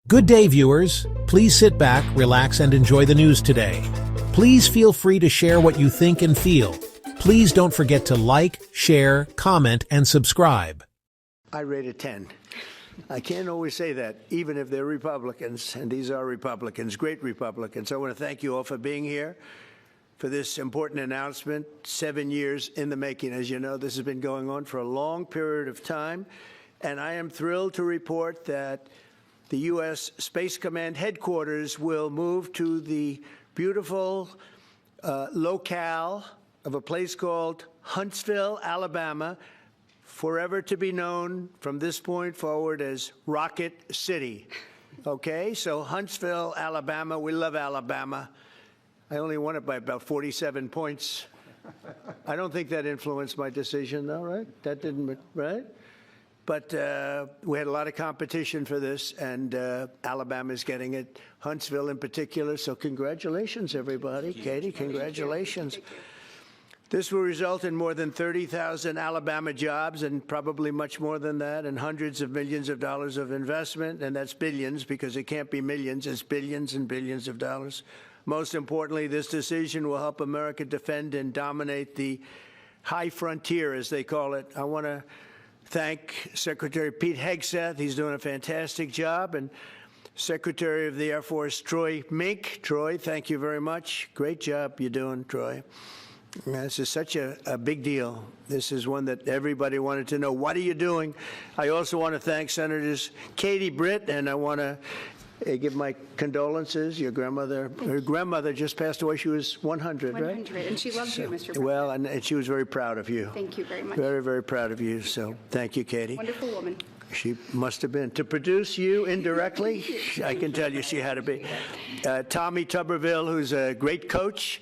Good day, viewers. Please sit back, relax, and enjoy the news today. Please feel free to share what you think and feel. Please don't forget to like, share, comment, and subscribe. I rate a 10. I can't always say that, even if they're Republicans, and these are Republicans, great Republicans. I want to thank you all for being here for this important announcement, 7 years in the making. As you know, this has been going on for a long period of time, and I am thrilled to report that the U.S. Space Command headquarters will move to the beautiful locale of a place called Huntsville, Alabama, forever to be known from this point forward as Rocket City. Okay, so Huntsville, Alabama, we love Alabama. I only won it by about 47 points. I don't think that influenced my decision, though, right? That didn't, right? But we had a lot of competition for this, and Alabama's getting it, Huntsville in particular. So congratulations, everybody. Katie, congratulations. This will result in more than 30,000 Alabama jobs, and probably much more than that, and hundreds of millions of dollars of investment, and that's billions, because it can't be millions, it's billions and billions of dollars. Most importantly, this decision will help America defend and dominate the high frontier, as they call it. I want to thank Secretary Pete Hegseth. He's doing a fantastic job. And Secretary of the Air Force Troy Mink. Troy, thank you very much. Great job you're doing, Troy. This is such a big deal. This is one that everybody wanted to know. What are you doing? I also want to thank Senators Katie Britt, and I want to give my condolences. Your grandmother, her grandmother just passed away. She was 100, right? 100, and she loves you, Mr. President. Well, and she was very proud of you. Thank you very much. Very, very proud of you. So thank you, Katie. Wonderful woman. She must have been. To produce you indirectly, I can tell you she had to be. Tommy Tuberville, who's a great coach.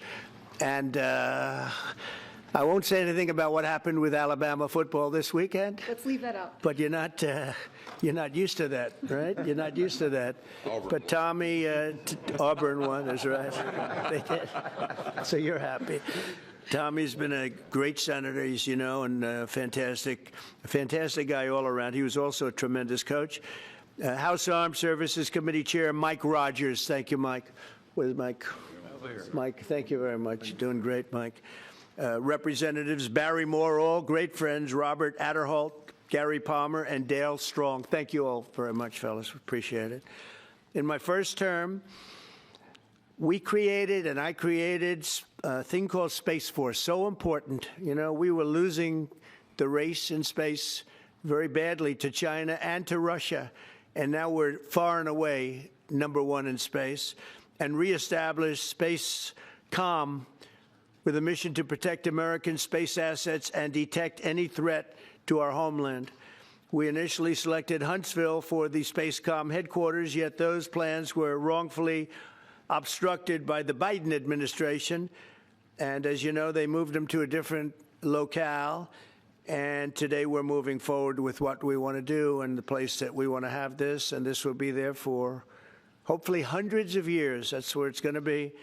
And I won't say anything about what happened with Alabama football this weekend. Let's leave that out. But you're not used to that, right? You're not used to that. Auburn. But Tommy, Auburn won, that's right. They did. So you're happy. Tommy's been a great senator, as you know, and a fantastic guy all around. He was also a tremendous coach. House Armed Services Committee Chair Mike Rogers. Thank you, Mike. Where's Mike? Mike, thank you very much. Doing great, Mike. Representatives Barry Moore, all great friends, Robert Adderholt, Gary Palmer, and Dale Strong. Thank you all very much, fellas. Appreciate it. In my first term, I created a thing called Space Force. So important. You know, we were losing the race in space very badly to China and to Russia. And now we're far and away #1 in space. And reestablish Space Com with a mission to protect American space assets and detect any threat to our homeland. We initially selected Huntsville for the Space Com headquarters, yet those plans were wrongfully obstructed by the Biden administration. And as you know, they moved them to a different locale. And today we're moving forward with what we want to do and the place that we want to have this. And this will be there for hopefully hundreds of years. That's where it's going to be.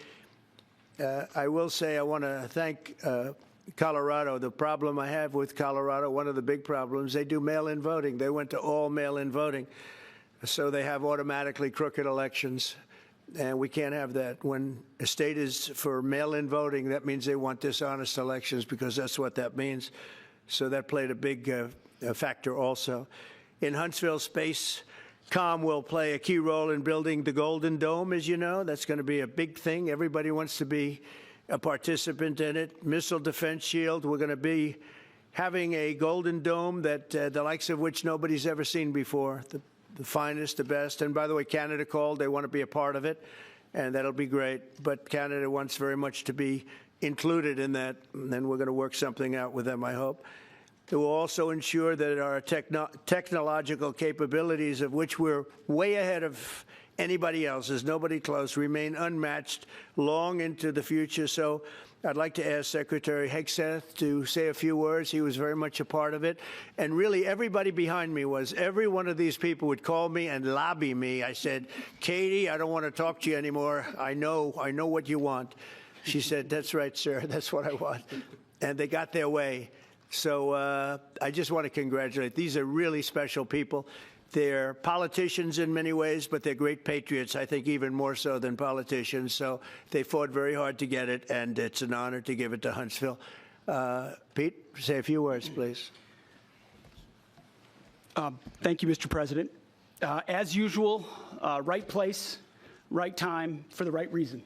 I will say I want to thank Colorado. The problem I have with Colorado, one of the big problems, they do mail-in voting. They went to all mail-in voting. So they have automatically crooked elections. And we can't have that. When a state is for mail-in voting, that means they want dishonest elections, because that's what that means. So that played a big factor also. In Huntsville, Space Com will play a key role in building the Golden Dome, as you know. That's going to be a big thing. Everybody wants to be a participant in it. Missile Defense Shield, we're going to be having a Golden Dome that the likes of which nobody's ever seen before. The finest, the best. And by the way, Canada called. They want to be a part of it, and that'll be great. But Canada wants very much to be included in that, and then we're going to work something out with them, I hope. It will also ensure that our technological capabilities, of which we're way ahead of anybody else, there's nobody close, remain unmatched long into the future. So I'd like to ask Secretary Hegseth to say a few words. He was very much a part of it. And really, everybody behind me was. Every one of these people would call me and lobby me. I said, Katie, I don't want to talk to you anymore. I know what you want. She said, that's right, sir. That's what I want. And they got their way. So I just want to congratulate. These are really special people. They're politicians in many ways, but they're great patriots, I think even more so than politicians. So they fought very hard to get it, and it's an honor to give it to Huntsville. Pete, say a few words, please. Thank you, Mr. President. As usual, right place, right time, for the right reason.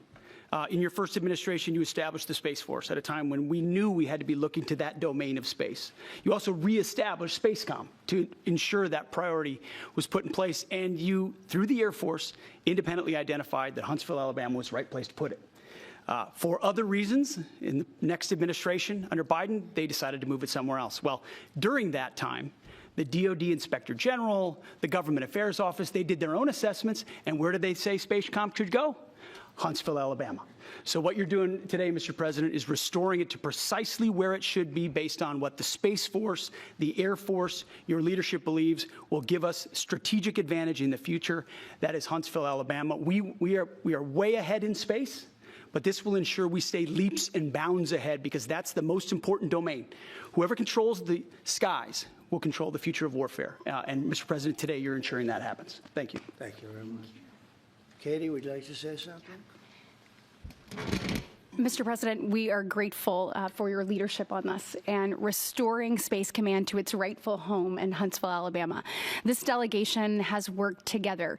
In your first administration, you established the Space Force at a time when we knew we had to be looking to that domain of space. You also reestablished SpaceCom to ensure that priority was put in place, and you, through the Air Force, independently identified that Huntsville, Alabama was the right place to put it. For other reasons, in the next administration under Biden, they decided to move it somewhere else. Well, during that time, the DoD Inspector General, the Government Affairs Office, they did their own assessments, and where did they say SpaceCom should go? Huntsville, Alabama. So what you're doing today, Mr. President, is restoring it to precisely where it should be based on what the Space Force, the Air Force, your leadership believes will give us strategic advantage in the future. That is Huntsville, Alabama. We are way ahead in space, but this will ensure we stay leaps and bounds ahead because that's the most important domain. Whoever controls the skies will control the future of warfare. And Mr. President, today you're ensuring that happens. Thank you. Thank you very much. Katie, would you like to say something? Mr. President, we are grateful for your leadership on this and restoring Space Command to its rightful home in Huntsville, Alabama. This delegation has worked together,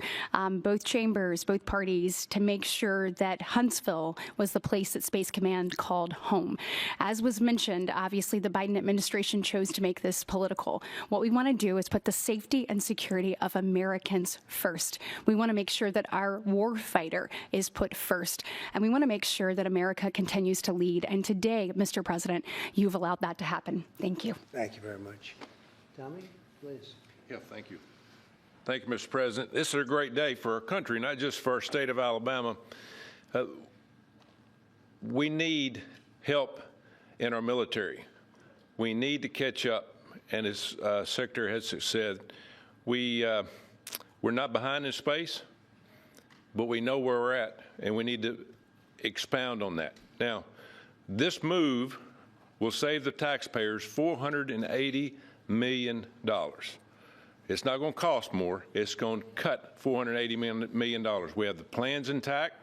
both chambers, both parties, to make sure that Huntsville was the place that Space Command called home. As was mentioned, obviously the Biden administration chose to make this political. What we want to do is put the safety and security of Americans first. We want to make sure that our war fighter is put first, and we want to make sure that America continues to lead. And today, Mr. President, you've allowed that to happen. Thank you. Thank you very much. Tommy, please. Yeah, thank you. Thank you, Mr. President. This is a great day for our country, not just for our state of Alabama. We need help in our military. We need to catch up. And as Secretary has said, we're not behind in space, but we know where we're at, and we need to expound on that. Now, this move will save the taxpayers $480 million. It's not going to cost more. It's going to cut $480 million. We have the plans intact.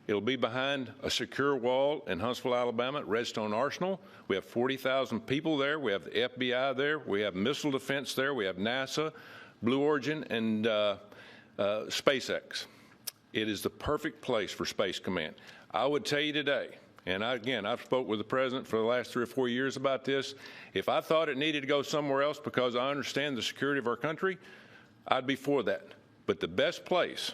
It'll be behind a secure wall in Huntsville, Alabama, at Redstone Arsenal. We have 40,000 people there. We have the FBI there. We have missile defense there. We have NASA, Blue Origin, and SpaceX. It is the perfect place for Space Command. I would tell you today, and I've spoke with the President for the last 3 or 4 years about this, if I thought it needed to go somewhere else because I understand the security of our country, I'd be for that. But the best place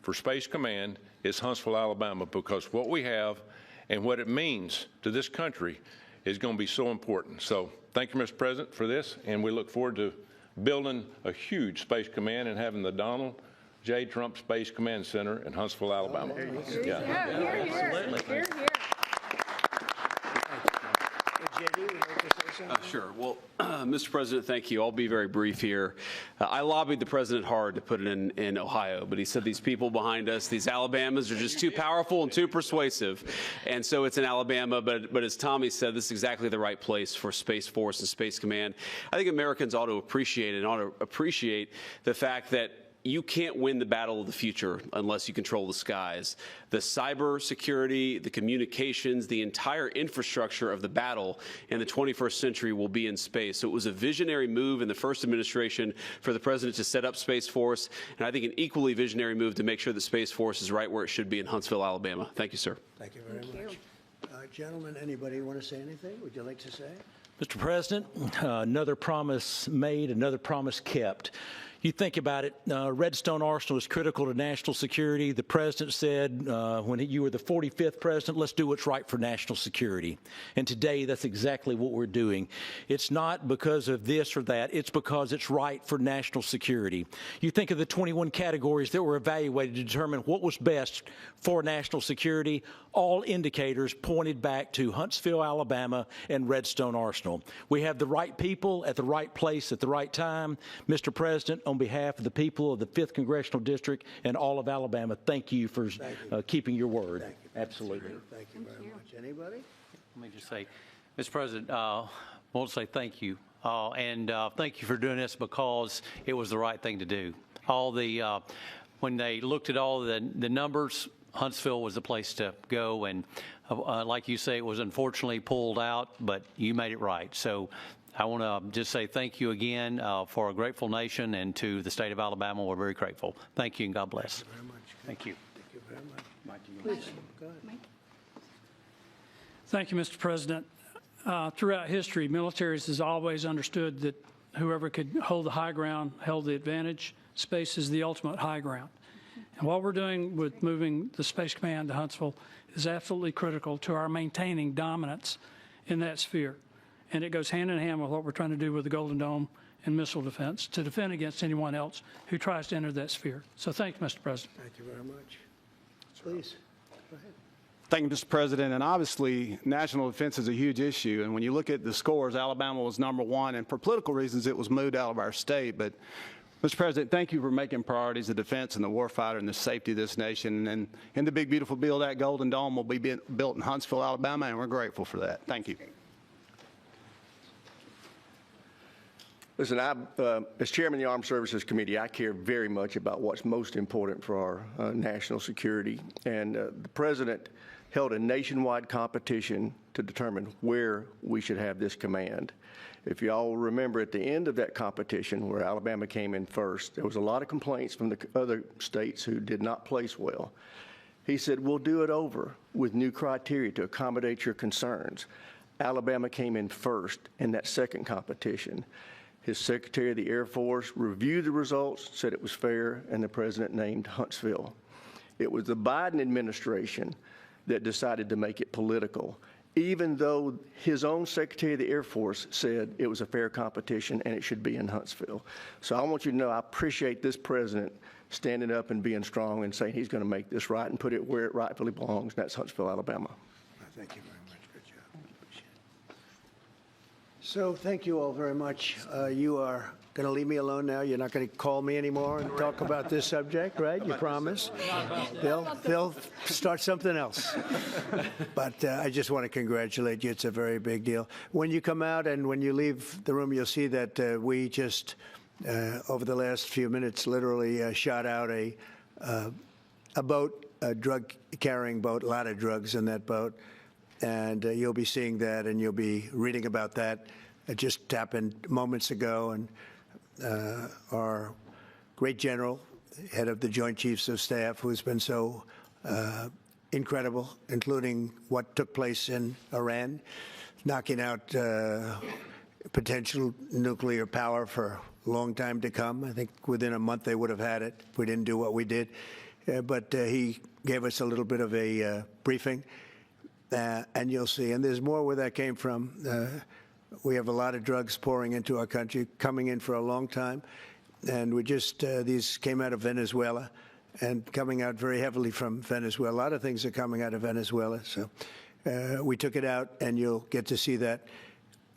for Space Command is Huntsville, Alabama, because what we have and what it means to this country is going to be so important. So thank you, Mr. President, for this, and we look forward to building a huge Space Command and having the Donald J. Trump Space Command Center in Huntsville, Alabama. Sure. Well, Mr. President, thank you. I'll be very brief here. I lobbied the president hard to put it in Ohio, but he said these people behind us, these Alabamas, are just too powerful and too persuasive. And so it's in Alabama, but as Tommy said, this is exactly the right place for Space Force and Space Command. I think Americans ought to appreciate the fact that you can't win the battle of the future unless you control the skies. The cyber security, the communications, the entire infrastructure of the battle in the 21st century will be in space. So it was a visionary move in the first administration for the president to set up Space Force, and I think an equally visionary move to make sure that Space Force is right where it should be in Huntsville, Alabama. Thank you, sir. Thank you very much. Gentlemen, anybody want to say anything? Would you like to say? Mr. President, another promise made, another promise kept. You think about it, Redstone Arsenal is critical to national security. The president said when you were the 45th president, let's do what's right for national security. And today, that's exactly what we're doing. It's not because of this or that. It's because it's right for national security. You think of the 21 categories that were evaluated to determine what was best for national security. All indicators pointed back to Huntsville, Alabama, and Redstone Arsenal. We have the right people at the right place at the right time. Mr. President, on behalf of the people of the 5th Congressional District and all of Alabama, thank you for keeping your word. Thank you. Absolutely. Thank you very much. Anybody? Let me just say, Mr. President, I want to say thank you and thank you for doing this because it was the right thing to do. When they looked at all the numbers, Huntsville was the place to go, and like you say, it was unfortunately pulled out, but you made it right. So I want to just say thank you again for a grateful nation, and to the state of Alabama, we're very grateful. Thank you, and God bless. Thank you very much. Thank you. Thank you very much. Please. Go ahead. Mike. Thank you, Mr. President. Throughout history, militaries has always understood that whoever could hold the high ground held the advantage. Space is the ultimate high ground. And what we're doing with moving the Space Command to Huntsville is absolutely critical to our maintaining dominance in that sphere. And it goes hand in hand with what we're trying to do with the Golden Dome and missile defense to defend against anyone else who tries to enter that sphere. So thank you, Mr. President. Thank you very much. Please, go ahead. Thank you, Mr. President. And obviously, national defense is a huge issue. And when you look at the scores, Alabama was #1. And for political reasons, it was moved out of our state. But, Mr. President, thank you for making priorities the defense and the warfighter and the safety of this nation. And in the big, beautiful bill, that Golden Dome will be built in Huntsville, Alabama, and we're grateful for that. Thank you. Listen, as chairman of the Armed Services Committee, I care very much about what's most important for our national security. And the president held a nationwide competition to determine where we should have this command. If you all remember, at the end of that competition, where Alabama came in first, there was a lot of complaints from the other states who did not place well. He said, we'll do it over with new criteria to accommodate your concerns. Alabama came in first in that second competition. His Secretary of the Air Force reviewed the results, said it was fair, and the president named Huntsville. It was the Biden administration that decided to make it political, even though his own Secretary of the Air Force said it was a fair competition and it should be in Huntsville. So I want you to know I appreciate this president standing up and being strong and saying he's going to make this right and put it where it rightfully belongs, and that's Huntsville, Alabama. Thank you very much. Good job. Appreciate it. So thank you all very much. You are going to leave me alone now? You're not going to call me anymore and talk about this subject, right? You promise? They'll start something else. But I just want to congratulate you. It's a very big deal. When you come out and when you leave the room, you'll see that we just, over the last few minutes, literally shot out a boat, a drug-carrying boat, a lot of drugs in that boat. And you'll be seeing that, and you'll be reading about that. It just happened moments ago, and our great general, head of the Joint Chiefs of Staff, who's been so incredible, including what took place in Iran, knocking out potential nuclear power for a long time to come. I think within a month they would have had it if we didn't do what we did. But he gave us a little bit of a briefing, and you'll see. And there's more where that came from. We have a lot of drugs pouring into our country, coming in for a long time. And we just, these came out of Venezuela and coming out very heavily from Venezuela. A lot of things are coming out of Venezuela. So we took it out, and you'll get to see that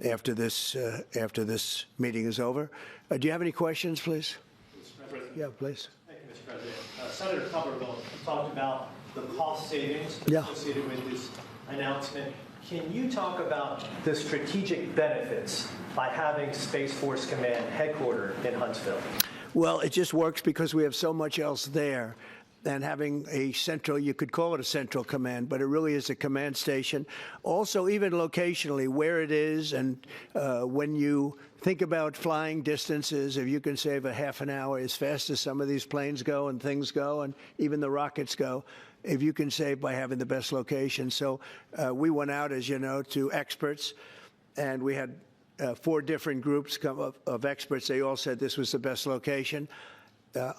after this meeting is over. Do you have any questions, please? Mr. President. Yeah, please. Thank you, Mr. President. Senator Tuberville talked about the cost savings associated with this announcement. Can you talk about the strategic benefits by having Space Force Command headquartered in Huntsville? Well, it just works because we have so much else there. And having a central, you could call it a central command, but it really is a command station. Also, even locationally, where it is, and when you think about flying distances, if you can save a half an hour as fast as some of these planes go and things go, and even the rockets go, if you can save by having the best location. So we went out, as you know, to experts, and we had 4 different groups of experts. They all said this was the best location.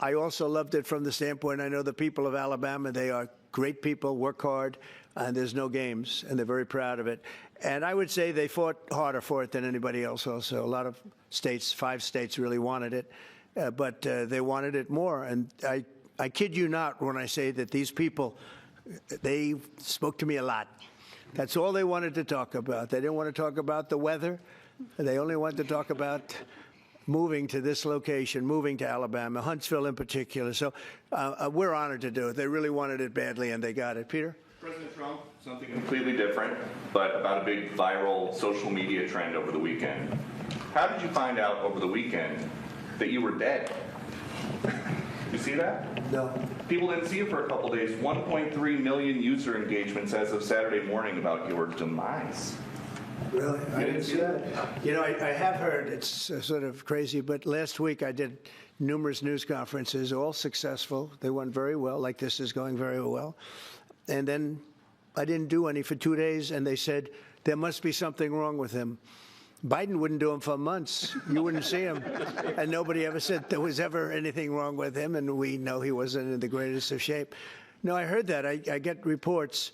I also loved it from the standpoint, I know the people of Alabama, they are great people, work hard, and there's no games, and they're very proud of it. And I would say they fought harder for it than anybody else also. A lot of states, 5 states really wanted it, but they wanted it more. And I kid you not when I say that these people, they spoke to me a lot. That's all they wanted to talk about. They didn't want to talk about the weather. They only wanted to talk about moving to this location, moving to Alabama, Huntsville in particular. So we're honored to do it. They really wanted it badly, and they got it. Peter? President Trump, something completely different, but about a big viral social media trend over the weekend. How did you find out over the weekend that you were dead? You see that? No. People didn't see you for a couple days. 1.3 million user engagements as of Saturday morning about your demise. Really? I didn't see that. You know, I have heard, it's sort of crazy, but last week I did numerous news conferences, all successful. They went very well, like this is going very well. And then I didn't do any for 2 days, and they said, there must be something wrong with him. Biden wouldn't do them for months. You wouldn't see him. And nobody ever said there was ever anything wrong with him, and we know he wasn't in the greatest of shape. No, I heard that. I get reports.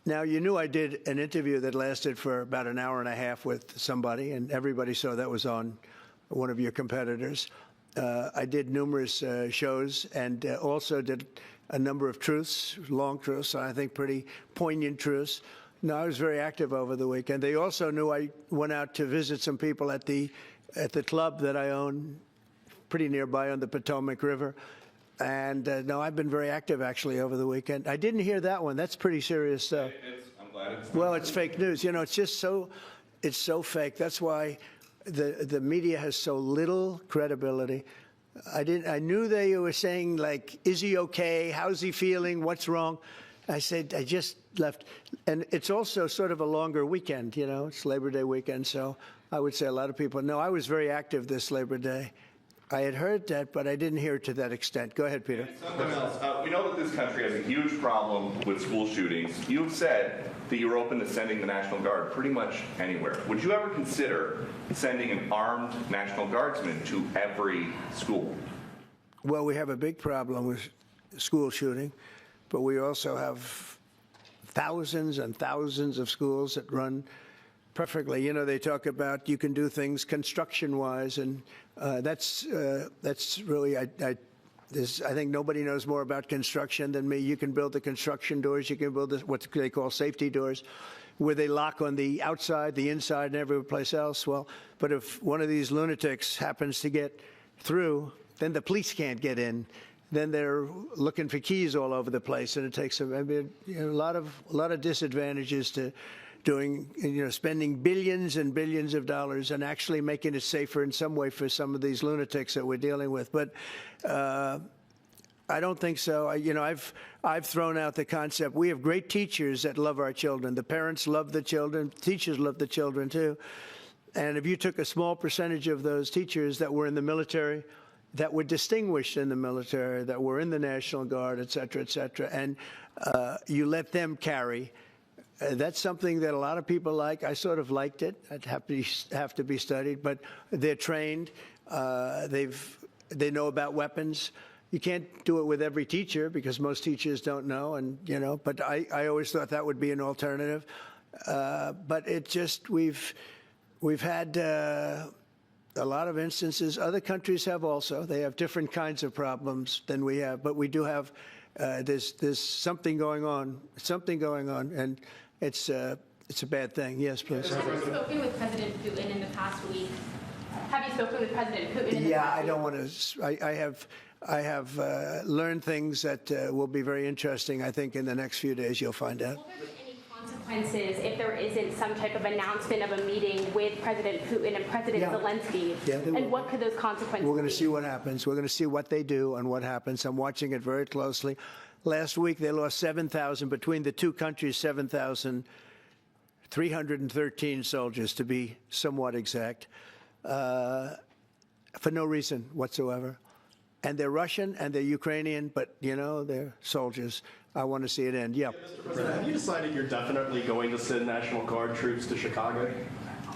Now, you knew I did an interview that lasted for about an hour and a half with somebody, and everybody saw that was on one of your competitors. I did numerous shows and also did a number of truths, long truths, I think pretty poignant truths. No, I was very active over the weekend. They also knew I went out to visit some people at the club that I own, pretty nearby on the Potomac River. And no, I've been very active actually over the weekend. I didn't hear that one. That's pretty serious stuff. I'm glad it's. Well, it's fake news. You know, it's just it's so fake. That's why the media has so little credibility. I knew they were saying like, is he okay? How's he feeling? What's wrong? I said, I just left. And it's also sort of a longer weekend, you know, it's Labor Day weekend. So I would say a lot of people, no, I was very active this Labor Day. I had heard that, but I didn't hear it to that extent. Go ahead, Peter. Something else. We know that this country has a huge problem with school shootings. You've said that you're open to sending the National Guard pretty much anywhere. Would you ever consider sending an armed National Guardsman to every school? Well, we have a big problem with school shooting, but we also have thousands and thousands of schools that run perfectly. You know, they talk about you can do things construction-wise, and that's really, I think nobody knows more about construction than me. You can build the construction doors. You can build what they call safety doors, where they lock on the outside, the inside, and every place else. Well, but if one of these lunatics happens to get through, then the police can't get in. Then they're looking for keys all over the place, and it takes a lot of disadvantages to doing, spending billions and billions of dollars and actually making it safer in some way for some of these lunatics that we're dealing with. But I don't think so. I've thrown out the concept. We have great teachers that love our children. The parents love the children. Teachers love the children too. And if you took a small percentage of those teachers that were in the military, that were distinguished in the military, that were in the National Guard, et cetera, and you let them carry. That's something that a lot of people like. I sort of liked it. I'd have to be studied, but they're trained. They know about weapons. You can't do it with every teacher because most teachers don't know, and But I always thought that would be an alternative. But it just we've had a lot of instances. Other countries have also. They have different kinds of problems than we have, but we do have. There's something going on. And it's a bad thing. Yes, please. Have you spoken with President Putin in the past week? Have you spoken with President Putin in the past week? Yeah, I don't want to. I have learned things that will be very interesting. I think in the next few days you'll find out. Will there be any consequences if there isn't some type of announcement of a meeting with President Putin and President Zelensky? Yeah, and what could those consequences be? We're going to see what happens. We're going to see what they do and what happens. I'm watching it very closely. Last week, they lost 7,000, between the two countries, 7,313 soldiers, to be somewhat exact, for no reason whatsoever. And they're Russian and they're Ukrainian, but, they're soldiers. I want to see it end. Yeah. Mr. President, have you decided you're definitely going to send National Guard troops to Chicago?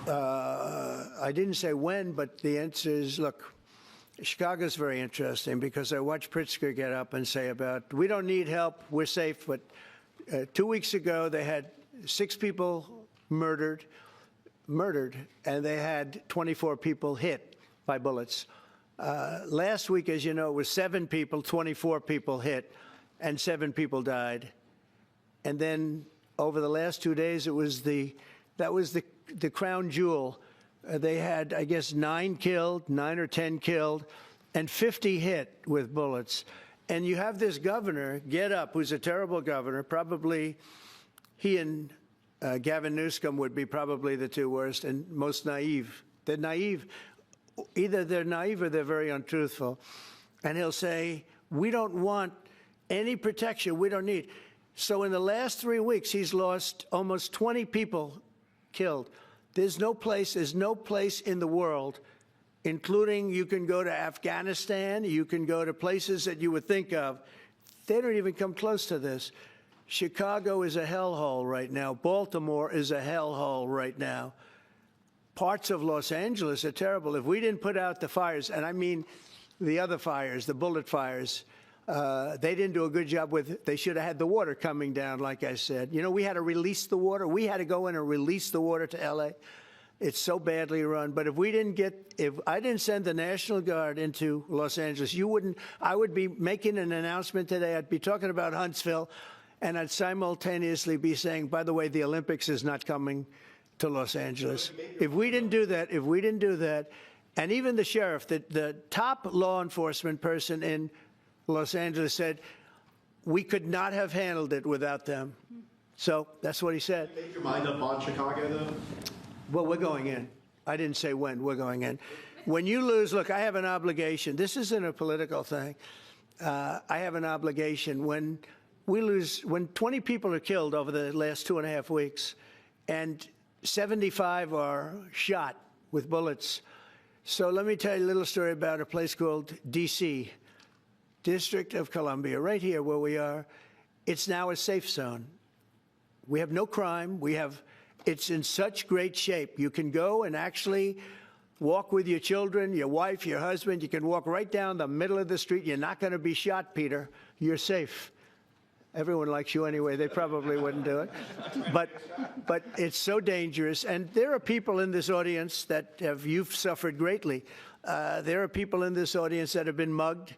I didn't say when, but the answer is, look, Chicago's very interesting because I watched Pritzker get up and say we don't need help, we're safe. But 2 weeks ago, they had 6 people murdered, and they had 24 people hit by bullets. Last week, as you know, it was 7 people, 24 people hit, and 7 people died. And then over the last 2 days, that was the crown jewel. They had, I guess, 9 or 10 killed, and 50 hit with bullets. And you have this governor get up, who's a terrible governor. Probably he and Gavin Newsom would be probably the 2 worst and most naive They're naive. Either they're naive or they're very untruthful. And he'll say, we don't want any protection. We don't need. So in the last 3 weeks, he's lost almost 20 people killed. There's no place in the world, including you can go to Afghanistan, you can go to places that you would think of. They don't even come close to this. Chicago is a hellhole right now. Baltimore is a hellhole right now. Parts of Los Angeles are terrible. If we didn't put out the fires, and I mean the other fires, the bullet fires, they didn't do a good job with, they should have had the water coming down, like I said. You know, we had to release the water. We had to go in and release the water to L.A. It's so badly run. But if I didn't send the National Guard into Los Angeles, I would be making an announcement today. I'd be talking about Huntsville, and I'd simultaneously be saying, by the way, the Olympics is not coming to Los Angeles. If we didn't do that, and even the sheriff, the top law enforcement person in Los Angeles said, we could not have handled it without them. So that's what he said. Did you make your mind up on Chicago, though? Well, we're going in. I didn't say when. We're going in. When you lose, look, I have an obligation. This isn't a political thing. I have an obligation. When we lose, when 20 people are killed over the last 2.5 weeks, and 75 are shot with bullets. So let me tell you a little story about a place called D.C., District of Columbia, right here where we are. It's now a safe zone. We have no crime. It's in such great shape. You can go and actually walk with your children, your wife, your husband. You can walk right down the middle of the street. You're not going to be shot, Peter. You're safe. Everyone likes you anyway. They probably wouldn't do it. But it's so dangerous. And there are people in this audience that you've suffered greatly. There are people in this audience that have been mugged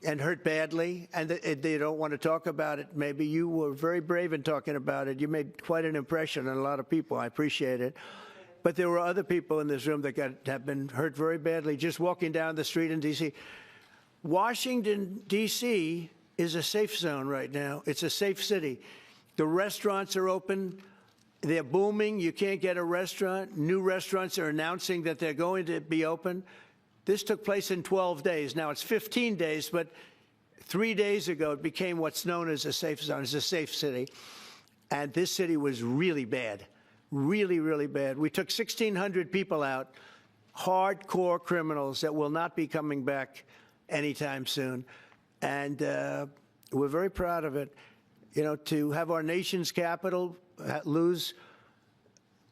and hurt badly, and they don't want to talk about it. Maybe you were very brave in talking about it. You made quite an impression on a lot of people. I appreciate it. But there were other people in this room that have been hurt very badly just walking down the street in D.C. Washington, D.C. is a safe zone right now. It's a safe city. The restaurants are open. They're booming. You can't get a restaurant. New restaurants are announcing that they're going to be open. This took place in 12 days. Now it's 15 days, but 3 days ago it became what's known as a safe zone. It's a safe city. And this city was really bad, really, really bad. We took 1,600 people out, hardcore criminals that will not be coming back anytime soon. And we're very proud of it. You know, to have our nation's capital lose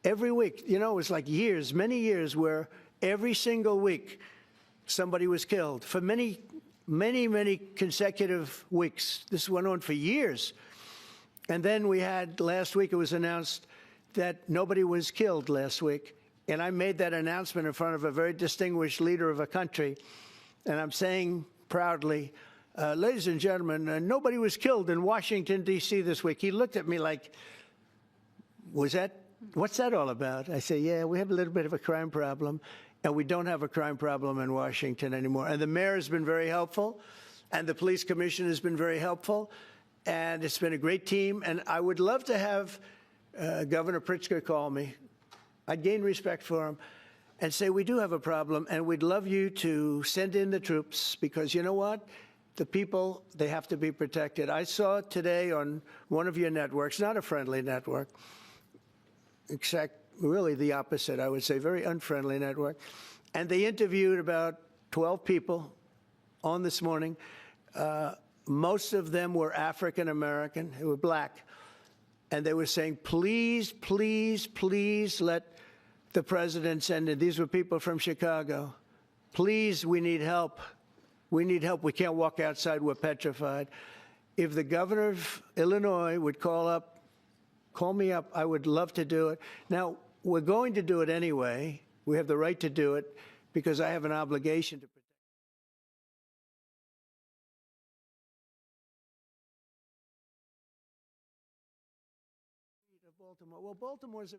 every week, you know, it was like years, many years where every single week somebody was killed for many, many, many consecutive weeks. This went on for years. And then we had, last week it was announced that nobody was killed last week. And I made that announcement in front of a very distinguished leader of a country. And I'm saying proudly, ladies and gentlemen, nobody was killed in Washington, D.C. this week. He looked at me like, what's that all about? I say, yeah, we have a little bit of a crime problem, and we don't have a crime problem in Washington anymore. And the mayor has been very helpful, and the police commission has been very helpful, and it's been a great team. And I would love to have Governor Pritzker call me. I'd gain respect for him and say, we do have a problem, and we'd love you to send in the troops, because you know what? The people, they have to be protected. I saw today on one of your networks, not a friendly network, except really the opposite, I would say, very unfriendly network. And they interviewed about 12 people on this morning. Most of them were African American, they were black. And they were saying, please, please, please let the president send in. These were people from Chicago. Please, we need help. We need help. We can't walk outside. We're petrified. If the governor of Illinois would call me up, I would love to do it. Now, we're going to do it anyway. We have the right to do it because I have an obligation to protect. Baltimore. Well, Baltimore's a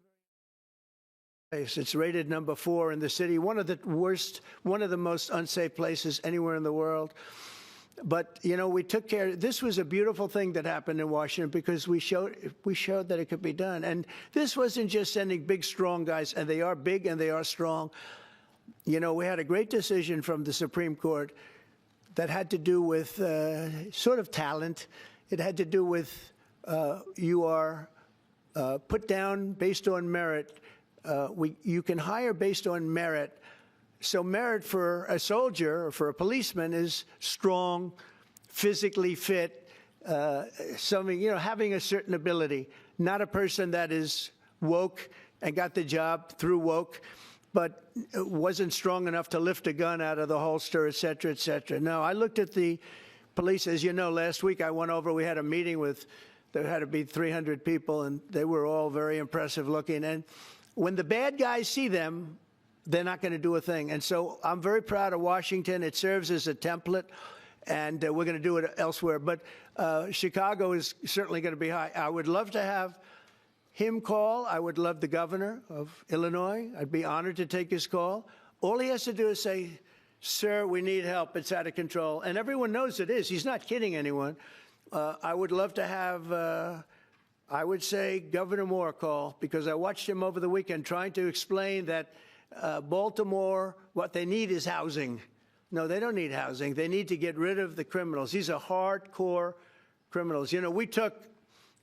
very place. It's rated number 4 in the city, one of the worst, one of the most unsafe places anywhere in the world. But, you know, we took care. This was a beautiful thing that happened in Washington because we showed that it could be done. And this wasn't just sending big, strong guys, and they are big and they are strong. You know, we had a great decision from the Supreme Court that had to do with sort of talent. It had to do with you are put down based on merit. You can hire based on merit. So merit for a soldier or for a policeman is strong, physically fit, having a certain ability, not a person that is woke and got the job through woke, but wasn't strong enough to lift a gun out of the holster, et cetera, et cetera. No, I looked at the police. As you know, last week I went over, we had a meeting with, there had to be 300 people, and they were all very impressive looking. And when the bad guys see them, they're not going to do a thing. And so I'm very proud of Washington. It serves as a template, and we're going to do it elsewhere. But Chicago is certainly going to be high. I would love to have him call. I would love the governor of Illinois. I'd be honored to take his call. All he has to do is say, sir, we need help. It's out of control. And everyone knows it is. He's not kidding anyone. I would love to have I would say Governor Moore call, because I watched him over the weekend trying to explain that Baltimore, what they need is housing. No, they don't need housing. They need to get rid of the criminals. These are hardcore criminals. You know, we took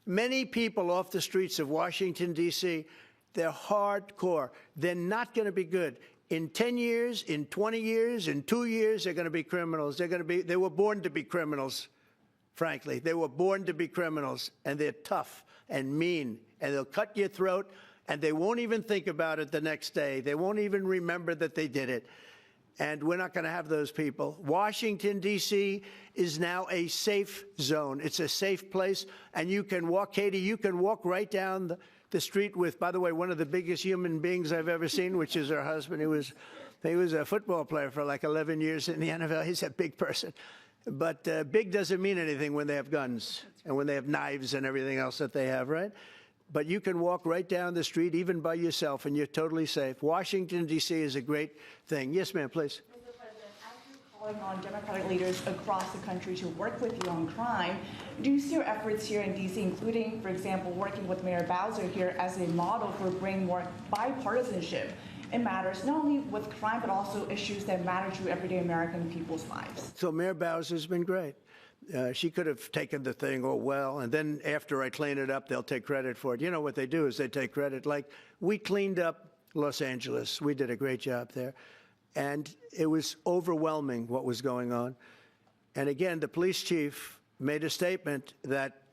many people off the streets of Washington, D.C. They're hardcore. They're not going to be good. In 10 years, in 20 years, in 2 years, they're going to be criminals. They were born to be criminals, frankly. They were born to be criminals, and they're tough and mean, and they'll cut your throat, and they won't even think about it the next day. They won't even remember that they did it. And we're not going to have those people. Washington, D.C. is now a safe zone. It's a safe place. And you can walk, Katie, you can walk right down the street with, by the way, one of the biggest human beings I've ever seen, which is her husband. He was a football player for like 11 years in the NFL. He's a big person. But big doesn't mean anything when they have guns and when they have knives and everything else that they have, right? But you can walk right down the street, even by yourself, and you're totally safe. Washington, D.C. is a great thing. Yes, ma'am, please. Mr. President, as you're calling on Democratic leaders across the country to work with you on crime, do you see your efforts here in D.C., including, for example, working with Mayor Bowser here as a model for bringing more bipartisanship in matters not only with crime, but also issues that matter to everyday American people's lives? So Mayor Bowser's been great. She could have taken the thing, oh, well, and then after I clean it up, they'll take credit for it. You know what they do is they take credit. Like, we cleaned up Los Angeles. We did a great job there. And it was overwhelming what was going on. And again, the police chief made a statement that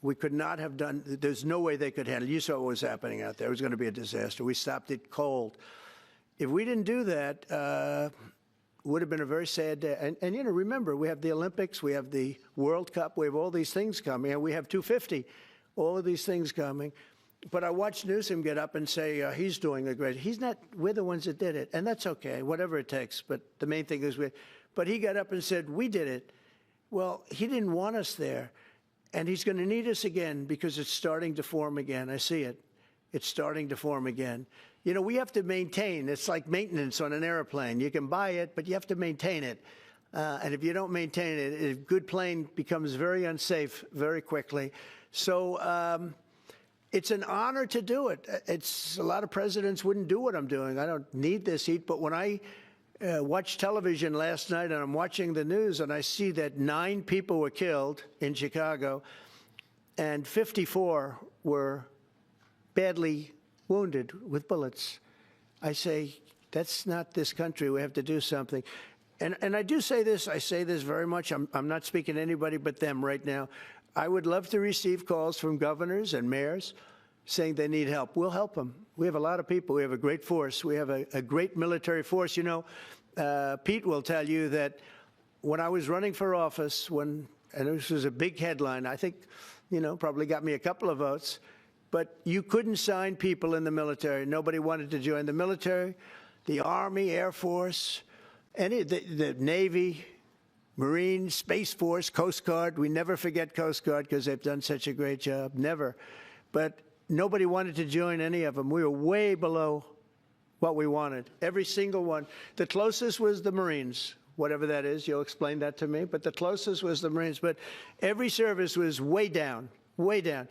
we could not have done, there's no way they could handle it. You saw what was happening out there. It was going to be a disaster. We stopped it cold. If we didn't do that, would have been a very sad day. And you know, remember, we have the Olympics, we have the World Cup, we have all these things coming, and we have 250, all of these things coming. But I watched Newsom get up and say he's doing a great, he's not, we're the ones that did it, and that's okay, whatever it takes. But the main thing is but he got up and said, we did it. Well, he didn't want us there, and he's going to need us again because it's starting to form again. I see it. It's starting to form again. You know, we have to maintain. It's like maintenance on an airplane. You can buy it, but you have to maintain it. And if you don't maintain it, a good plane becomes very unsafe very quickly. So it's an honor to do it. It's a lot of presidents wouldn't do what I'm doing. I don't need this heat. But when I watched television last night and I'm watching the news and I see that 9 people were killed in Chicago and 54 were badly wounded with bullets, I say, that's not this country. We have to do something. And I do say this, I say this very much. I'm not speaking to anybody but them right now. I would love to receive calls from governors and mayors saying they need help. We'll help them. We have a lot of people. We have a great force. We have a great military force. You know, Pete will tell you that when I was running for office, and this was a big headline, I think, you know, probably got me a couple of votes, but you couldn't sign people in the military. Nobody wanted to join the military, the Army, Air Force, the Navy, Marines, Space Force, Coast Guard. We never forget Coast Guard because they've done such a great job. Never. But nobody wanted to join any of them. We were way below what we wanted. Every single one. The closest was the Marines. whatever that is. You'll explain that to me. But the closest was the Marines. But every service was way down, way down.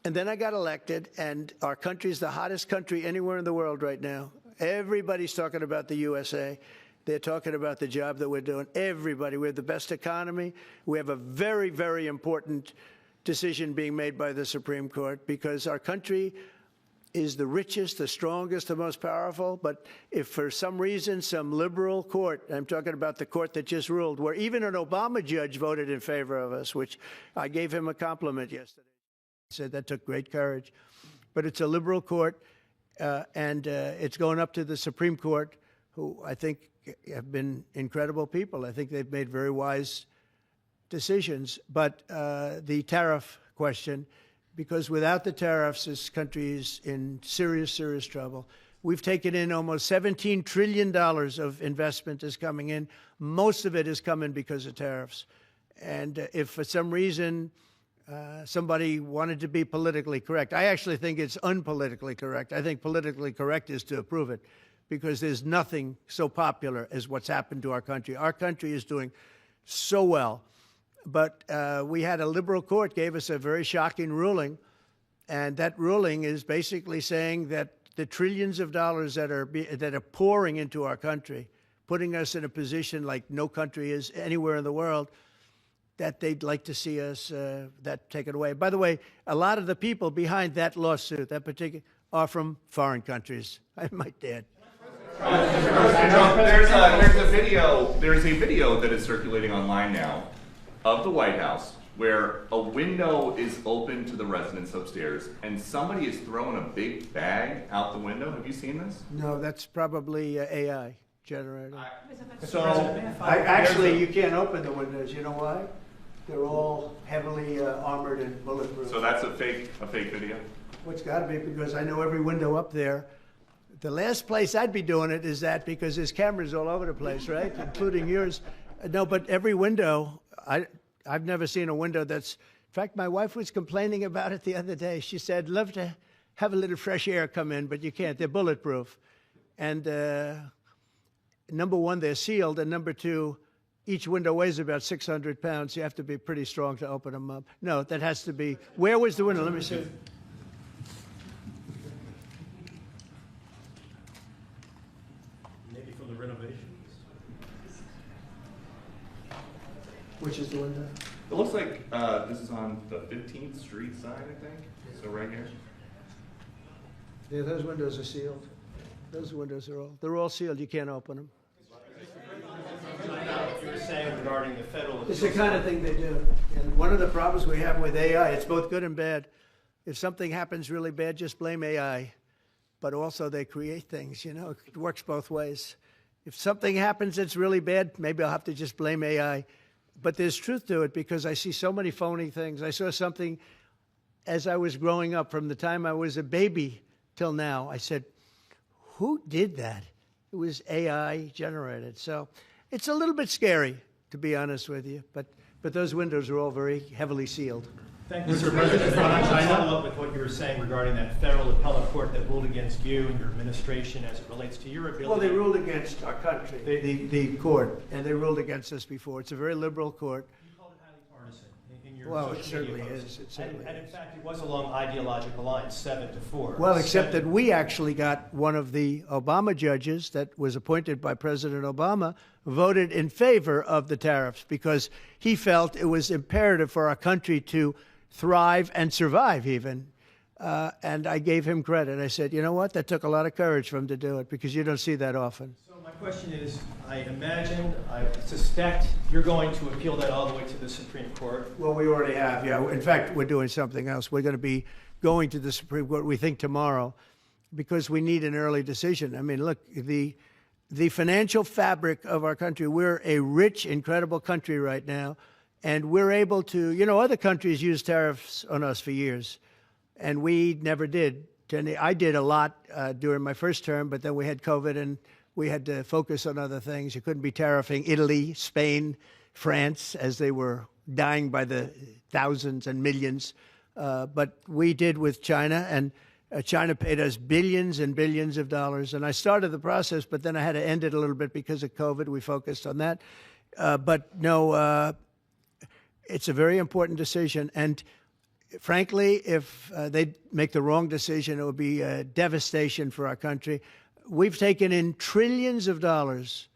And then I got elected, and our country's the hottest country anywhere in the world right now. Everybody's talking about the USA. They're talking about the job that we're doing. Everybody. We have the best economy. We have a very, very important decision being made by the Supreme Court because our country is the richest, the strongest, the most powerful. But if for some reason some liberal court, I'm talking about the court that just ruled, where even an Obama judge voted in favor of us, which I gave him a compliment yesterday. He said that took great courage. But it's a liberal court, and it's going up to the Supreme Court, who I think have been incredible people. I think they've made very wise decisions. But the tariff question, because without the tariffs, this country is in serious, serious trouble. We've taken in almost $17 trillion of investment is coming in. Most of it is coming because of tariffs. And if for some reason somebody wanted to be politically correct, I actually think it's unpolitically correct. I think politically correct is to approve it, because there's nothing so popular as what's happened to our country. Our country is doing so well. But we had a liberal court gave us a very shocking ruling, and that ruling is basically saying that the trillions of dollars that are pouring into our country, putting us in a position like no country is anywhere in the world, that they'd like to see us that taken away. By the way, a lot of the people behind that lawsuit, that particular, are from foreign countries. I might add. There's a video that is circulating online now of the White House where a window is open to the residents upstairs and somebody is throwing a big bag out the window. Have you seen this? No, that's probably AI generated. You you can't open the windows. You know why? They're all heavily armored and bulletproof. So that's a fake video? Well, it's got to be, because I know every window up there. The last place I'd be doing it is that, because there's cameras all over the place, right? Including yours. No, but every window, I've never seen a window that's, in fact, my wife was complaining about it the other day. She said, love to have a little fresh air come in, but you can't. They're bulletproof. And number one, they're sealed. And number two, each window weighs about 600 pounds. You have to be pretty strong to open them up. No, that has to be, where was the window? Let me see. Maybe from the renovations. Which is the window? It looks like this is on the 15th Street side, I think. So right here. Yeah, those windows are sealed. Those windows are they're all sealed. You can't open them. You were saying regarding the federal. It's the kind of thing they do. And one of the problems we have with AI, it's both good and bad. If something happens really bad, just blame AI. But also they create things, you know. It works both ways. If something happens that's really bad, maybe I'll have to just blame AI. But there's truth to it, because I see so many phony things. I saw something as I was growing up, from the time I was a baby till now. I said, who did that? It was AI generated. So it's a little bit scary, to be honest with you. But those windows are all very heavily sealed. Thank you, Mr. President. I follow up with what you were saying regarding that federal appellate court that ruled against you and your administration as it relates to your ability. Well, they ruled against our country, the court, and they ruled against us before. It's a very liberal court. You called it highly partisan in your Well, it social media certainly posts. is. It certainly and in fact, it was along ideological lines, 7-4. Well, except that we actually got one of the Obama judges that was appointed by President Obama voted in favor of the tariffs, because he felt it was imperative for our country to thrive and survive even. And I gave him credit. I said, you know what? That took a lot of courage for him to do it, because you don't see that often. So my question is, I suspect you're going to appeal that all the way to the Supreme Court. Well, we already have, yeah. In fact, we're doing something else. We're going to be going to the Supreme Court, we think, tomorrow, because we need an early decision. I mean, look, the financial fabric of our country, we're a rich, incredible country right now. And we're able to, you know, other countries use tariffs on us for years, and we never did. I did a lot during my first term, but then we had COVID and we had to focus on other things. You couldn't be tariffing Italy, Spain, France, as they were dying by the thousands and millions. But we did with China, and China paid us billions and billions of dollars, and I started the process, but then I had to end it a little bit because of COVID. We focused on that. But no, it's a very important decision. And frankly, if they make the wrong decision, it would be a devastation for our country. We've taken in trillions of dollars.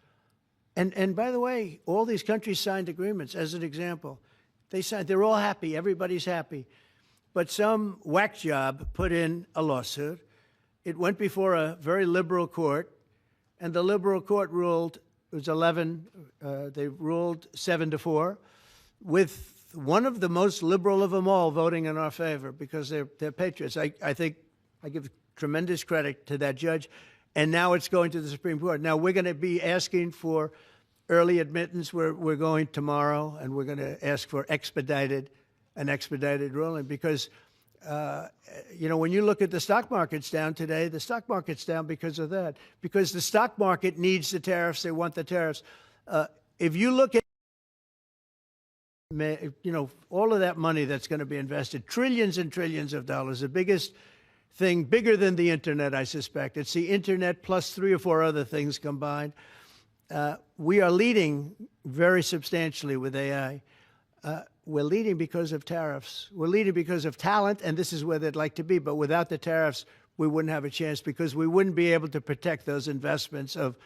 And by the way, all these countries signed agreements, as an example. They're all happy. Everybody's happy. But some whack job put in a lawsuit. It went before a very liberal court, and the liberal court ruled, it was 11, they ruled 7-4, with one of the most liberal of them all voting in our favor because they're patriots. I think I give tremendous credit to that judge. And now it's going to the Supreme Court. Now we're going to be asking for early admittance. We're going tomorrow, and we're going to ask for an expedited ruling because, you know, when you look at the stock market's down today, the stock market's down because of that, because the stock market needs the tariffs. They want the tariffs. If you look at, you know, all of that money that's going to be invested, trillions and trillions of dollars, the biggest thing, bigger than the internet, I suspect. It's the internet plus 3 or 4 other things combined. We are leading very substantially with AI. We're leading because of tariffs. We're leading because of talent, and this is where they'd like to be. But without the tariffs, we wouldn't have a chance because we wouldn't be able to protect those investments of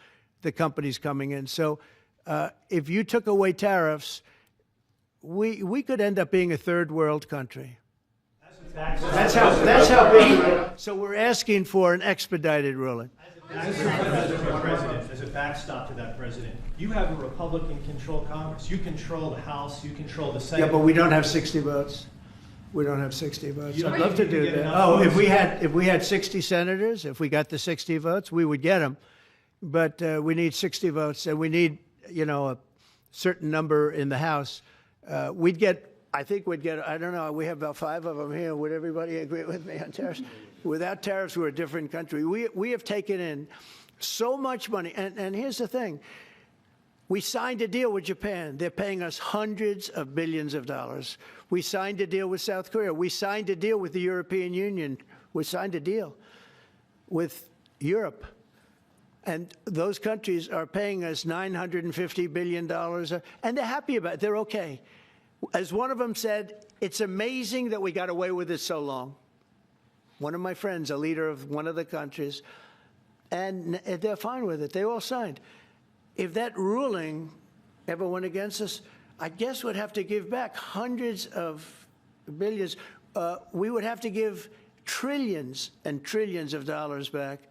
the companies coming in. So if you took away tariffs, we could end up being a third world country. That's how big. So we're asking for an expedited ruling. As a backstop to that, President, you have a Republican-controlled Congress. You control the House. You control the Senate. Yeah, but we don't have 60 votes. We don't have 60 votes. I'd love to do that. Oh, if we had 60 senators, if we got the 60 votes, we would get them. But we need 60 votes, and we need, you know, a certain number in the House. We'd get. I think we'd get, I don't know, we have about 5 of them here. Would everybody agree with me on tariffs? Without tariffs, we're a different country. We have taken in so much money. And here's the thing. We signed a deal with Japan. They're paying us hundreds of billions of dollars. We signed a deal with South Korea. We signed a deal with the European Union. We signed a deal with Europe. And those countries are paying us $950 billion. And they're happy about it. They're okay. As one of them said, it's amazing that we got away with it so long. One of my friends, a leader of one of the countries, and they're fine with it. They all signed. If that ruling ever went against us, I guess we'd have to give back hundreds of billions. We would have to give trillions and trillions of dollars back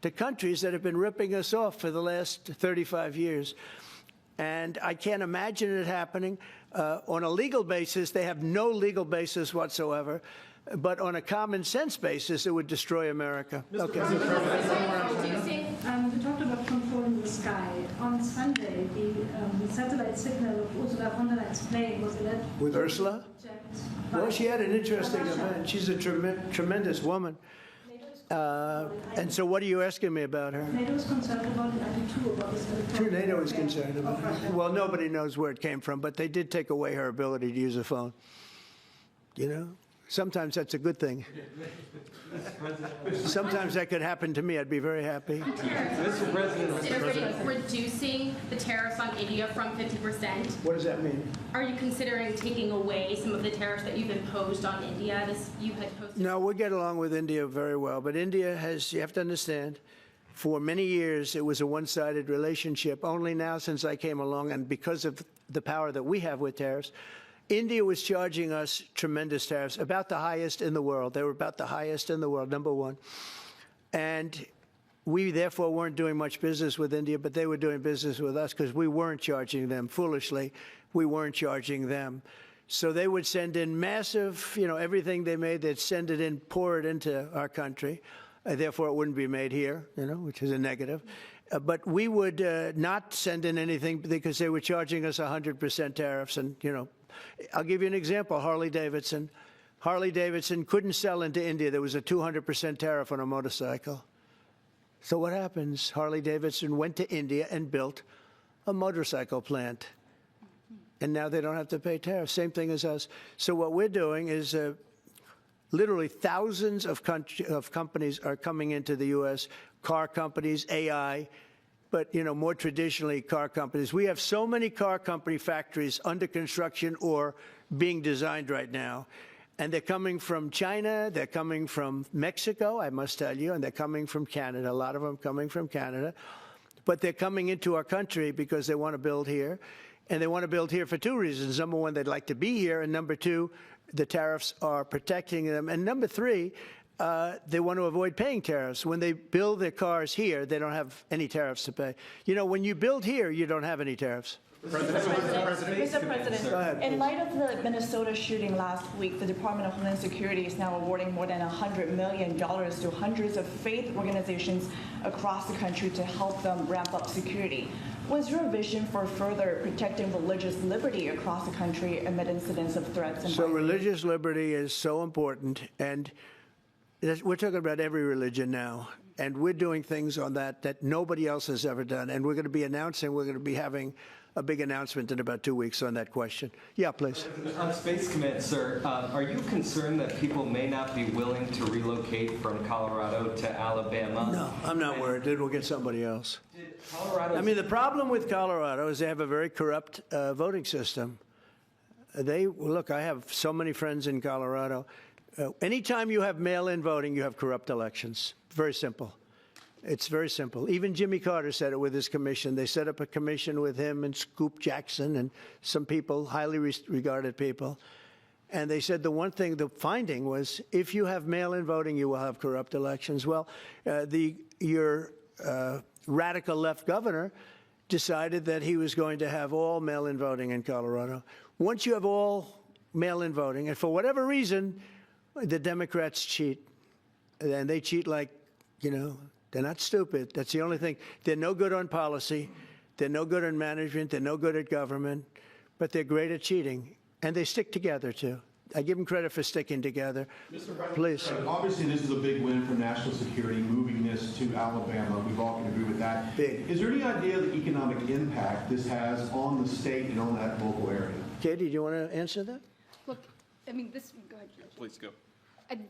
to countries that have been ripping us off for the last 35 years. And I can't imagine it happening. On a legal basis, they have no legal basis whatsoever. But on a common sense basis, it would destroy America. Okay. We talked about controlling the sky. On Sunday, the satellite signal of Ursula von der Leyen's plane was alleged. With Ursula? Well, she had an interesting event. She's a tremendous woman. And so what are you asking me about her? NATO is concerned about it. I do too, about this. True, NATO is concerned about it. Well, nobody knows where it came from, but they did take away her ability to use a phone. You know? Sometimes that's a good thing. Sometimes that could happen to me. I'd be very happy. Mr. President, reducing the tariffs on India from 50%. What does that mean? Are you considering taking away some of the tariffs that you've imposed on India? You had posted. No, we get along with India very well. But India has, you have to understand, for many years it was a one-sided relationship. Only now since I came along, and because of the power that we have with tariffs, India was charging us tremendous tariffs, about the highest in the world. They were about the highest in the world, number one. And we, therefore, weren't doing much business with India, but they were doing business with us because we weren't charging them. Foolishly, we weren't charging them. So they would send in massive, you know, everything they made, they'd send it in, pour it into our country. Therefore, it wouldn't be made here, you know, which is a negative. But we would not send in anything because they were charging us 100% tariffs. And, you know, I'll give you an example. Harley Davidson. Harley Davidson couldn't sell into India. There was a 200% tariff on a motorcycle. So what happens? Harley Davidson went to India and built a motorcycle plant. And now they don't have to pay tariffs. Same thing as us. So what we're doing is Literally thousands of companies are coming into the U.S., car companies, AI, but, more traditionally, car companies. We have so many car company factories under construction or being designed right now. And they're coming from China, they're coming from Mexico, I must tell you, and they're coming from Canada, a lot of them coming from Canada. But they're coming into our country because they want to build here. And they want to build here for two reasons. Number one, they'd like to be here. And number two, the tariffs are protecting them. And number three, they want to avoid paying tariffs. When they build their cars here, they don't have any tariffs to pay. When you build here, you don't have any tariffs. Mr. President, Go ahead, in light of the Minnesota shooting last week, the Department of Homeland Security is now awarding more than $100 million to hundreds of faith organizations across the country to help them ramp up security. What's your vision for further protecting religious liberty across the country amid incidents of threats and violence? Religious liberty is so important, and we're talking about every religion now, and we're doing things on that nobody else has ever done, and we're going to be having a big announcement in about 2 weeks on that question. Yeah, please. On Space Command, sir, are you concerned that people may not be willing to relocate from Colorado to Alabama? No, I'm not worried. It will get somebody else. The problem with Colorado is they have a very corrupt voting system. Look, I have so many friends in Colorado. Anytime you have mail-in voting, you have corrupt elections. Very simple. It's very simple. Even Jimmy Carter said it with his commission. They set up a commission with him and Scoop Jackson and some people, highly regarded people. And they said the finding was, if you have mail-in voting, you will have corrupt elections. Well, your radical left governor decided that he was going to have all mail-in voting in Colorado. Once you have all mail-in voting, and for whatever reason, the Democrats cheat. And they cheat like, they're not stupid. That's the only thing. They're no good on policy. They're no good on management. They're no good at government. But they're great at cheating. And they stick together, too. I give them credit for sticking together. Mr. President, please. Obviously, this is a big win for national security, moving this to Alabama. We've all can agree with that. Big. Is there any idea of the economic impact this has on the state and on that local area? Katie, do you want to answer that? Look, go ahead. Please go.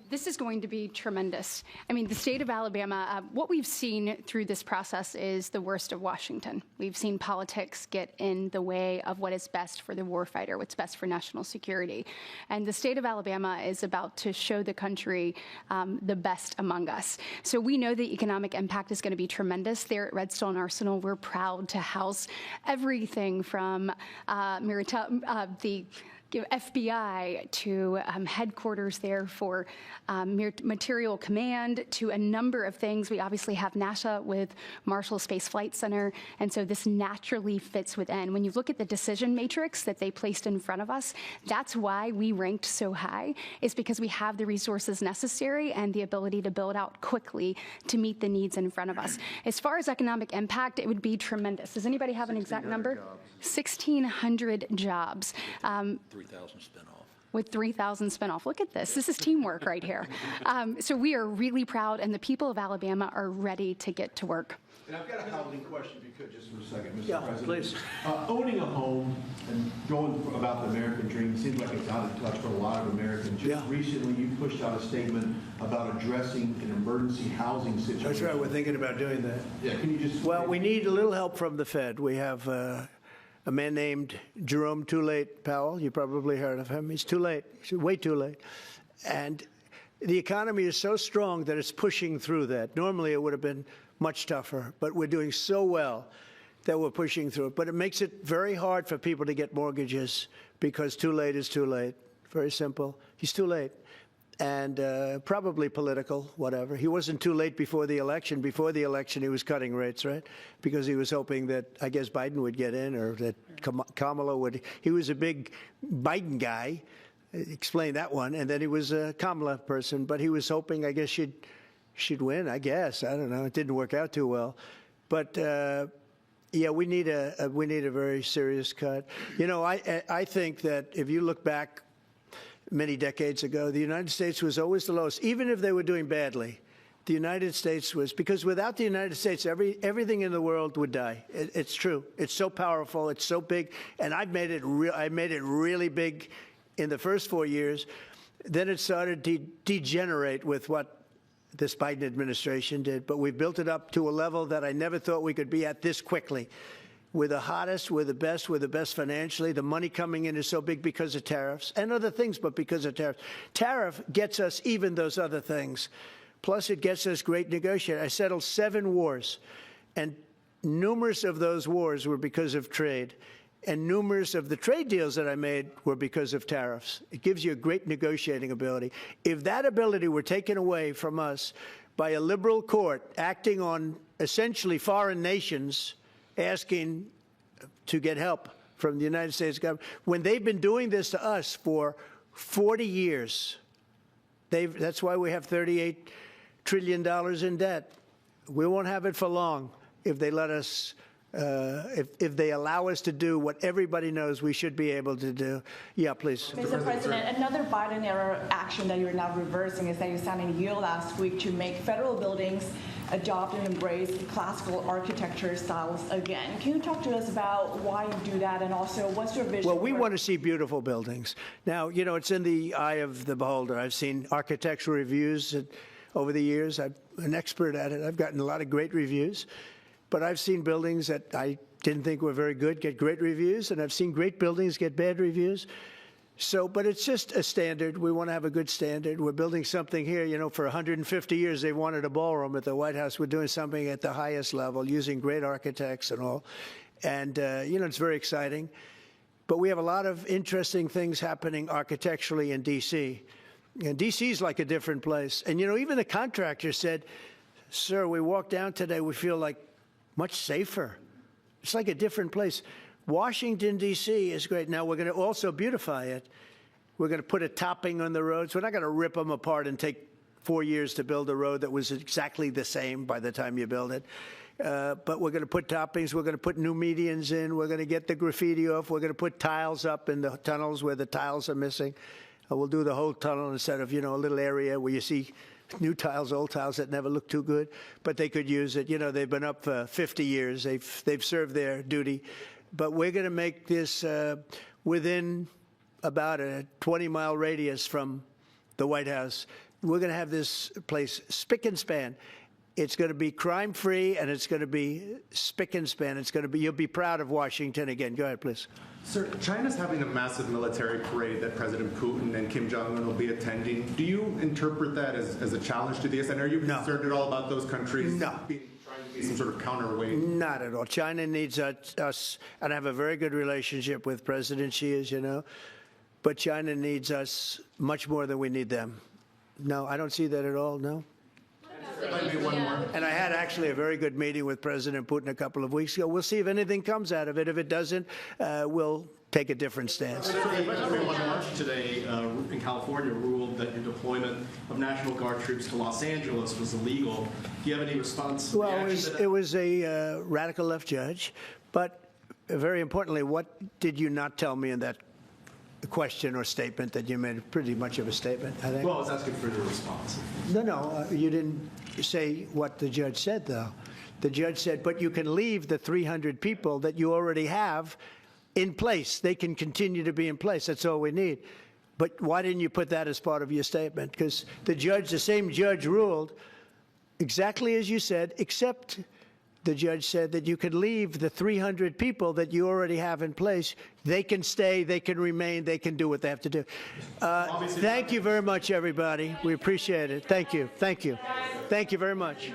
This is going to be tremendous. The state of Alabama, what we've seen through this process is the worst of Washington. We've seen politics get in the way of what is best for the warfighter, what's best for national security. And the state of Alabama is about to show the country the best among us. So we know the economic impact is going to be tremendous. There at Redstone Arsenal, we're proud to house everything from the FBI to headquarters there for material command to a number of things. We obviously have NASA with Marshall Space Flight Center, and so this naturally fits within. When you look at the decision matrix that they placed in front of us, that's why we ranked so high, is because we have the resources necessary and the ability to build out quickly to meet the needs in front of us. As far as economic impact, it would be tremendous. Does anybody have an exact number? 1,600 jobs. 3,000 spin-off. With 3,000 spin-off. Look at this. This is teamwork right here. So we are really proud, and the people of Alabama are ready to get to work. And I've got a housing question, if you could, just for a second, Mr. Yeah, President. please. Owning a home and going about the American dream seems like it's out of touch for a lot of Americans. Just recently, you pushed out a statement about addressing an emergency housing situation. That's right. We're thinking about doing that. Yeah, can you just... Well, we need a little help from the Fed. We have a man named Jerome Too Late Powell. You probably heard of him. He's too late. He's way too late. And the economy is so strong that it's pushing through that. Normally, it would have been much tougher, but we're doing so well that we're pushing through it. But it makes it very hard for people to get mortgages because too late is too late. Very simple. He's too late. And probably political, whatever. He wasn't too late before the election. Before the election, he was cutting rates, right? Because he was hoping that, I guess, Biden would get in or that Kamala would. He was a big Biden guy. Explain that one. And then he was a Kamala person. But he was hoping, I guess, she'd win, I guess. I don't know. It didn't work out too well. But, yeah, we need a very serious cut. You know, I think that if you look back many decades ago, the United States was always the lowest, even if they were doing badly. The United States was, because without the United States, everything in the world would die. It's true. It's so powerful. It's so big. And I made it really big in the first 4 years. Then it started to degenerate with what this Biden administration did. But we've built it up to a level that I never thought we could be at this quickly. We're the hottest, we're the best financially. The money coming in is so big because of tariffs and other things, but because of tariffs. Tariff gets us even those other things. Plus, it gets us great negotiators. I settled 7 wars, and numerous of those wars were because of trade. And numerous of the trade deals that I made were because of tariffs. It gives you a great negotiating ability. If that ability were taken away from us by a liberal court acting on essentially foreign nations, asking to get help from the United States government, when they've been doing this to us for 40 years, that's why we have $38 trillion in debt. We won't have it for long if they let us, if they allow us to do what everybody knows we should be able to do. Yeah, please. Mr. President, another Biden-era action that you're now reversing is that you signed a deal last week to make federal buildings adopt and embrace classical architecture styles again. Can you talk to us about why you do that, and also what's your vision? Well, we want to see beautiful buildings. Now, you know, it's in the eye of the beholder. I've seen architectural reviews over the years. I'm an expert at it. I've gotten a lot of great reviews. But I've seen buildings that I didn't think were very good get great reviews, and I've seen great buildings get bad reviews. So, but it's just a standard. We want to have a good standard. We're building something here, you know, for 150 years they wanted a ballroom at the White House. We're doing something at the highest level using great architects and all. And, you know, it's very exciting. But we have a lot of interesting things happening architecturally in D.C. And D.C. is like a different place. And, you know, even the contractor said, sir, we walked down today, we feel like much safer. It's like a different place. Washington, D.C. is great. Now, we're going to also beautify it. We're going to put a topping on the roads. We're not going to rip them apart and take 4 years to build a road that was exactly the same by the time you build it. But we're going to put toppings. We're going to put new medians in. We're going to get the graffiti off. We're going to put tiles up in the tunnels where the tiles are missing. We'll do the whole tunnel instead of, you know, a little area where you see new tiles, old tiles that never look too good, but they could use it. You know, they've been up for 50 years. They've served their duty. But we're going to make this within about a 20-mile radius from the White House. We're going to have this place spick and span. It's going to be crime-free, and it's going to be spick and span. It's going to be, you'll be proud of Washington again. Go ahead, please. Sir, China's having a massive military parade that President Putin and Kim Jong-un will be attending. Do you interpret that as a challenge to this? And are you concerned at all about those countries trying to be some sort of counterweight? Not at all. China needs us, and I have a very good relationship with President Xi, as you know, but China needs us much more than we need them. No, I don't see that at all, no. And I had actually a very good meeting with President Putin a couple of weeks ago. We'll see if anything comes out of it. If it doesn't, we'll take a different stance. One march today in California ruled that your deployment of National Guard troops to Los Angeles was illegal. Do you have any response? Well, it was a radical left judge. But very importantly, what did you not tell me in that question or statement that you made? Pretty much of a statement, I think. Well, I was asking for your response. No, you didn't say what the judge said, though. The judge said, but you can leave the 300 people that you already have in place. They can continue to be in place. That's all we need. But why didn't you put that as part of your statement? Because the same judge ruled exactly as you said, except the judge said that you can leave the 300 people that you already have in place. They can stay, they can remain, they can do what they have to do. Thank you very much, everybody. We appreciate it. Thank you. Thank you. Thank you very much.